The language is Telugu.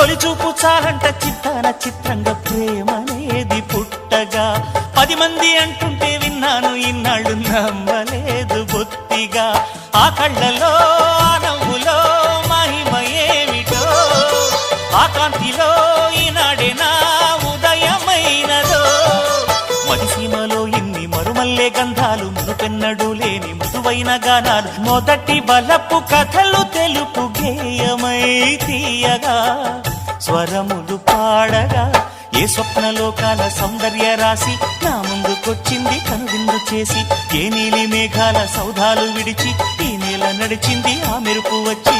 తొలి చూపు చాలంట చిత్తాన చిత్రంగా ప్రేమనేది పుట్టగా 10 మంది అంటుంటే విన్నాను ఇన్నాళ్ళు నమ్మలేదు బొత్తిగా ఆ కళ్ళలో ఆ నవ్వులో మహిమ ఏమిటో ఆ కాంతిలో ఈనాడే నా ఉదయమైనదో మదిసీమలో ఇన్ని మరుమల్లే గంధాలు మునుపెన్నడు లేని మృదువైన గానాలు మొదటి బలపు కథలు తెలుపు గేయమై తీయగా స్వరములు పాడగా ఏ స్వప్నలోకాల సౌందర్య రాసి నా ముందుకొచ్చింది కనువిందు చేసి ఏ నీలి మేఘాల సౌధాలు విడిచి ఈ నేల నడిచింది ఆ మెరుపు వచ్చి